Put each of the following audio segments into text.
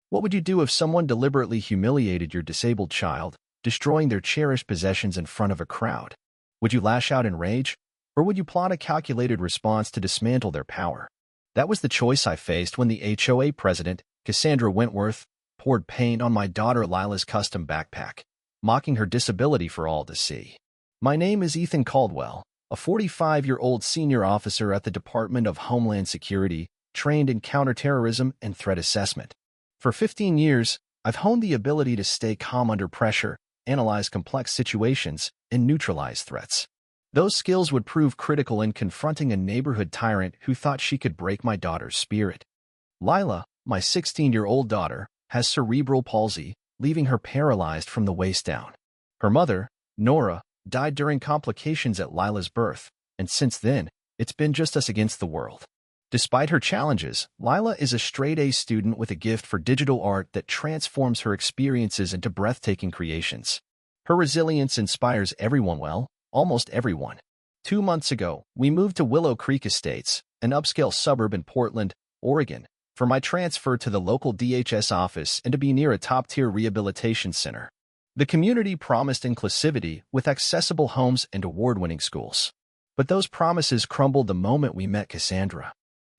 What would you do if someone deliberately humiliated your disabled child, destroying their cherished possessions in front of a crowd? Would you lash out in rage? Or would you plot a calculated response to dismantle their power? That was the choice I faced when the HOA president, Cassandra Wentworth, poured paint on my daughter Lila's custom backpack, mocking her disability for all to see. My name is Ethan Caldwell, a 45-year-old senior officer at the Department of Homeland Security, trained in counterterrorism and threat assessment. For 15 years, I've honed the ability to stay calm under pressure, analyze complex situations, and neutralize threats. Those skills would prove critical in confronting a neighborhood tyrant who thought she could break my daughter's spirit. Lila, my 16-year-old daughter, has cerebral palsy, leaving her paralyzed from the waist down. Her mother, Nora, died during complications at Lila's birth, and since then, it's been just us against the world. Despite her challenges, Lila is a straight-A student with a gift for digital art that transforms her experiences into breathtaking creations. Her resilience inspires everyone, almost everyone. 2 months ago, we moved to Willow Creek Estates, an upscale suburb in Portland, Oregon, for my transfer to the local DHS office and to be near a top-tier rehabilitation center. The community promised inclusivity with accessible homes and award-winning schools. But those promises crumbled the moment we met Cassandra.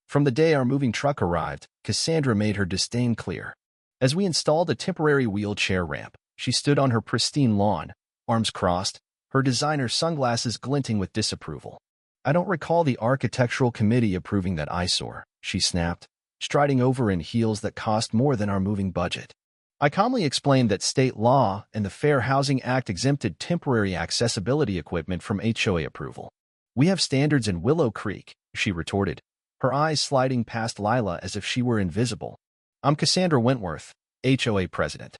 From the day our moving truck arrived, Cassandra made her disdain clear. As we installed a temporary wheelchair ramp, she stood on her pristine lawn, arms crossed, her designer sunglasses glinting with disapproval. "I don't recall the architectural committee approving that eyesore," she snapped, striding over in heels that cost more than our moving budget. I calmly explained that state law and the Fair Housing Act exempted temporary accessibility equipment from HOA approval. "We have standards in Willow Creek," she retorted, her eyes sliding past Lila as if she were invisible. "I'm Cassandra Wentworth, HOA president.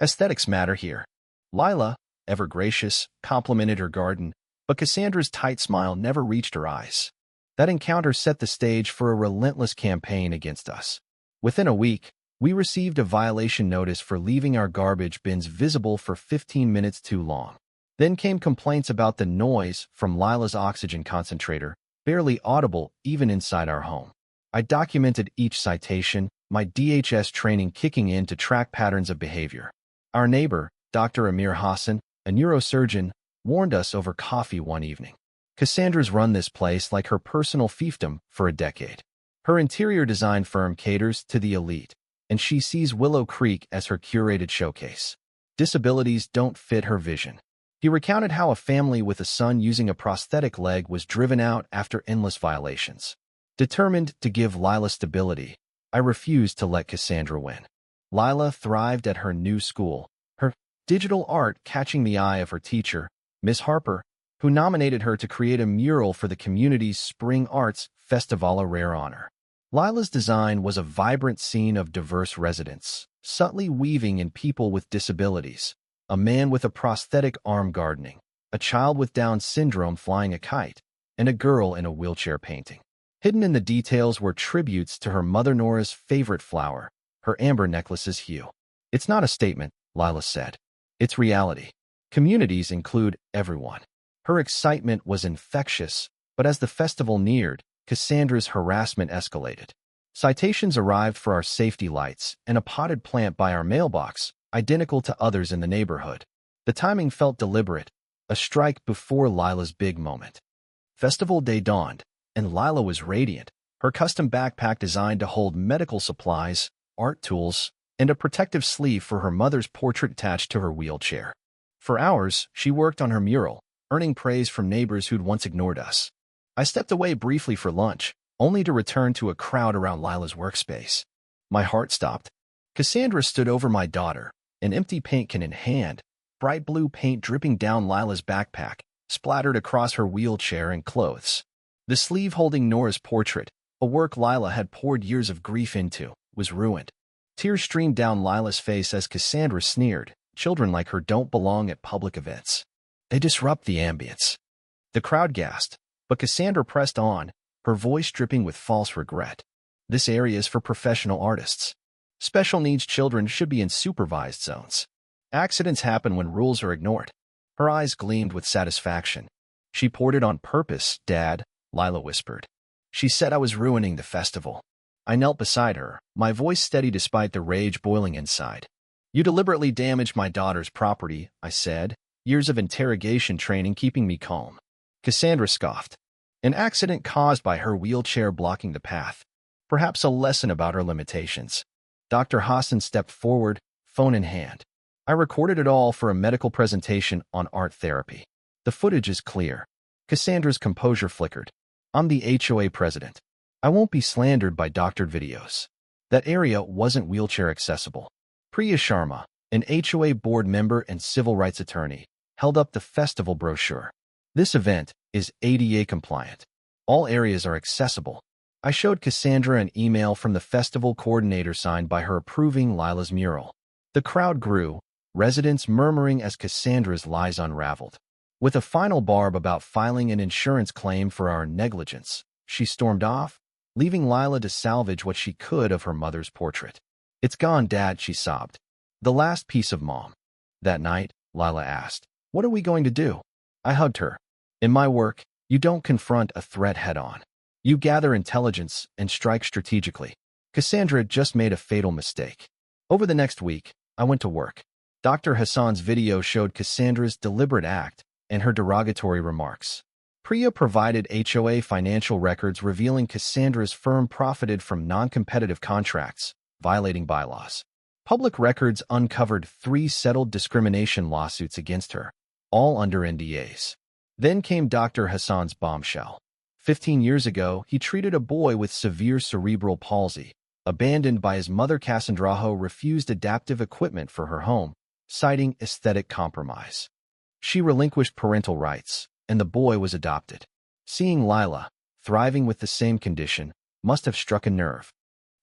Aesthetics matter here." Lila, ever gracious, complimented her garden, but Cassandra's tight smile never reached her eyes. That encounter set the stage for a relentless campaign against us. Within a week, we received a violation notice for leaving our garbage bins visible for 15 minutes too long. Then came complaints about the noise from Lila's oxygen concentrator, barely audible even inside our home. I documented each citation, my DHS training kicking in to track patterns of behavior. Our neighbor, Dr. Amir Hassan, a neurosurgeon, warned us over coffee one evening. Cassandra's run this place like her personal fiefdom for a decade. Her interior design firm caters to the elite, and she sees Willow Creek as her curated showcase. Disabilities don't fit her vision. He recounted how a family with a son using a prosthetic leg was driven out after endless violations. Determined to give Lila stability, I refused to let Cassandra win. Lila thrived at her new school, her digital art catching the eye of her teacher, Miss Harper, who nominated her to create a mural for the community's Spring Arts Festival, a rare honor. Lila's design was a vibrant scene of diverse residents, subtly weaving in people with disabilities, a man with a prosthetic arm gardening, a child with Down syndrome flying a kite, and a girl in a wheelchair painting. Hidden in the details were tributes to her mother Nora's favorite flower, her amber necklace's hue. "It's not a statement," Lila said. "It's reality. Communities include everyone." Her excitement was infectious, but as the festival neared, Cassandra's harassment escalated. Citations arrived for our safety lights and a potted plant by our mailbox, identical to others in the neighborhood. The timing felt deliberate, a strike before Lila's big moment. Festival day dawned, and Lila was radiant, her custom backpack designed to hold medical supplies, art tools, and a protective sleeve for her mother's portrait attached to her wheelchair. For hours, she worked on her mural, earning praise from neighbors who'd once ignored us. I stepped away briefly for lunch, only to return to a crowd around Lila's workspace. My heart stopped. Cassandra stood over my daughter, an empty paint can in hand, bright blue paint dripping down Lila's backpack, splattered across her wheelchair and clothes. The sleeve holding Nora's portrait, a work Lila had poured years of grief into, was ruined. Tears streamed down Lila's face as Cassandra sneered, "Children like her don't belong at public events. They disrupt the ambience." The crowd gasped, but Cassandra pressed on, her voice dripping with false regret. "This area is for professional artists. Special needs children should be in supervised zones. Accidents happen when rules are ignored." Her eyes gleamed with satisfaction. "She poured it on purpose, Dad," Lila whispered. "She said I was ruining the festival." I knelt beside her, my voice steady despite the rage boiling inside. You deliberately damaged my daughter's property, I said, years of interrogation training keeping me calm. Cassandra scoffed. An accident caused by her wheelchair blocking the path. Perhaps a lesson about her limitations. Dr. Hassan stepped forward, phone in hand. I recorded it all for a medical presentation on art therapy. The footage is clear. Cassandra's composure flickered. I'm the HOA president. I won't be slandered by doctored videos. That area wasn't wheelchair accessible. Priya Sharma, an HOA board member and civil rights attorney, held up the festival brochure. This event is ADA compliant. All areas are accessible. I showed Cassandra an email from the festival coordinator signed by her approving Lila's mural. The crowd grew, residents murmuring as Cassandra's lies unraveled. With a final barb about filing an insurance claim for our negligence, she stormed off, leaving Lila to salvage what she could of her mother's portrait. It's gone, Dad, she sobbed. The last piece of Mom. That night, Lila asked, what are we going to do? I hugged her. In my work, you don't confront a threat head-on. You gather intelligence and strike strategically. Cassandra just made a fatal mistake. Over the next week, I went to work. Dr. Hassan's video showed Cassandra's deliberate act and her derogatory remarks. Priya provided HOA financial records revealing Cassandra's firm profited from non-competitive contracts, violating bylaws. Public records uncovered 3 settled discrimination lawsuits against her, all under NDAs. Then came Dr. Hassan's bombshell. 15 years ago, he treated a boy with severe cerebral palsy, abandoned by his mother. Cassandra refused adaptive equipment for her home, citing aesthetic compromise. She relinquished parental rights, and the boy was adopted. Seeing Lila, thriving with the same condition, must have struck a nerve.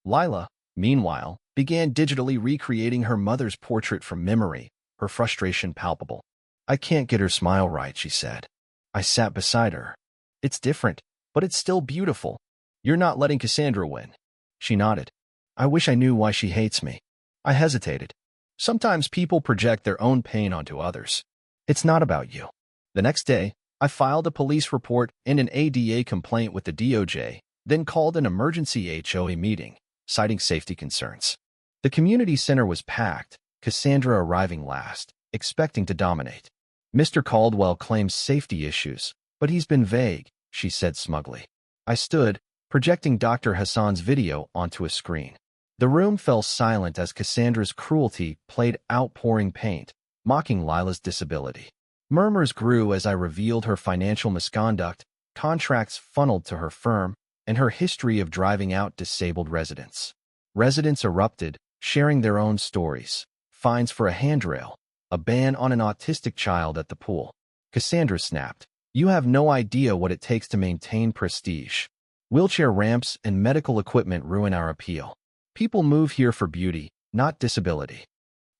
Lila, meanwhile, began digitally recreating her mother's portrait from memory, her frustration palpable. I can't get her smile right, she said. I sat beside her. It's different, but it's still beautiful. You're not letting Cassandra win. She nodded. I wish I knew why she hates me. I hesitated. Sometimes people project their own pain onto others. It's not about you. The next day, I filed a police report and an ADA complaint with the DOJ, then called an emergency HOA meeting, citing safety concerns. The community center was packed, Cassandra arriving last, expecting to dominate. Mr. Caldwell claims safety issues, but he's been vague, she said smugly. I stood, projecting Dr. Hassan's video onto a screen. The room fell silent as Cassandra's cruelty played out, pouring paint, mocking Lila's disability. Murmurs grew as I revealed her financial misconduct, contracts funneled to her firm, and her history of driving out disabled residents. Residents erupted, sharing their own stories. Fines for a handrail, a ban on an autistic child at the pool. Cassandra snapped. You have no idea what it takes to maintain prestige. Wheelchair ramps and medical equipment ruin our appeal. People move here for beauty, not disability.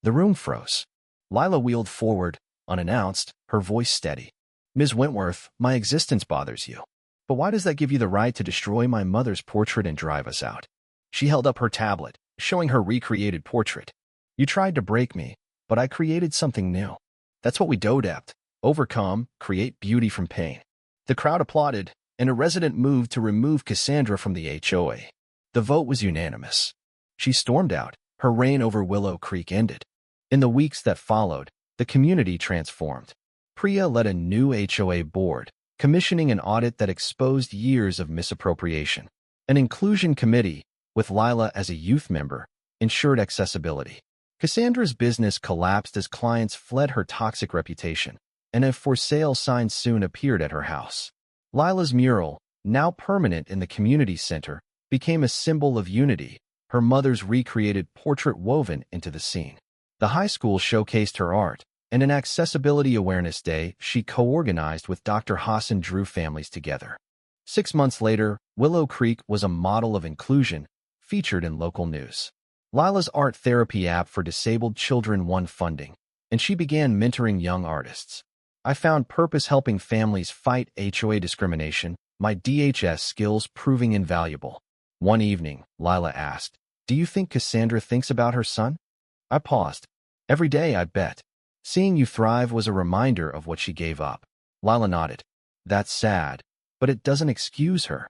The room froze. Lila wheeled forward, unannounced, her voice steady. Ms. Wentworth, my existence bothers you. But why does that give you the right to destroy my mother's portrait and drive us out? She held up her tablet, showing her recreated portrait. You tried to break me, but I created something new. That's what we do, adept. Overcome, create beauty from pain. The crowd applauded, and a resident moved to remove Cassandra from the HOA. The vote was unanimous. She stormed out. Her reign over Willow Creek ended. In the weeks that followed, the community transformed. Priya led a new HOA board, commissioning an audit that exposed years of misappropriation. An inclusion committee, with Lila as a youth member, ensured accessibility. Cassandra's business collapsed as clients fled her toxic reputation, and a for sale sign soon appeared at her house. Lila's mural, now permanent in the community center, became a symbol of unity, her mother's recreated portrait woven into the scene. The high school showcased her art, and an Accessibility Awareness Day she co-organized with Dr. Hassan drew families together. 6 months later, Willow Creek was a model of inclusion, featured in local news. Lila's art therapy app for disabled children won funding, and she began mentoring young artists. I found purpose helping families fight HOA discrimination, my DHS skills proving invaluable. One evening, Lila asked, "Do you think Cassandra thinks about her son?" I paused. "Every day, I bet. Seeing you thrive was a reminder of what she gave up." Lila nodded. "That's sad, but it doesn't excuse her."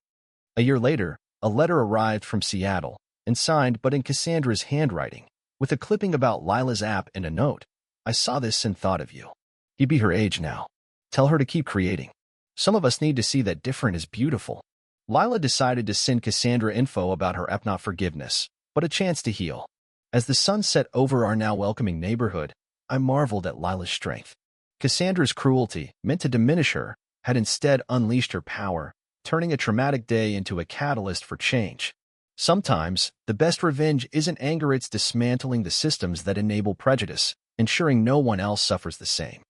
A year later, A letter arrived from Seattle, and signed but in Cassandra's handwriting, with a clipping about Lila's app and a note. I saw this and thought of you. He'd be her age now. Tell her to keep creating. Some of us need to see that different is beautiful. Lila decided to send Cassandra info about her app, not forgiveness, but a chance to heal. As the sun set over our now welcoming neighborhood, I marveled at Lila's strength. Cassandra's cruelty, meant to diminish her, had instead unleashed her power, turning a traumatic day into a catalyst for change. Sometimes, the best revenge isn't anger, it's dismantling the systems that enable prejudice, ensuring no one else suffers the same.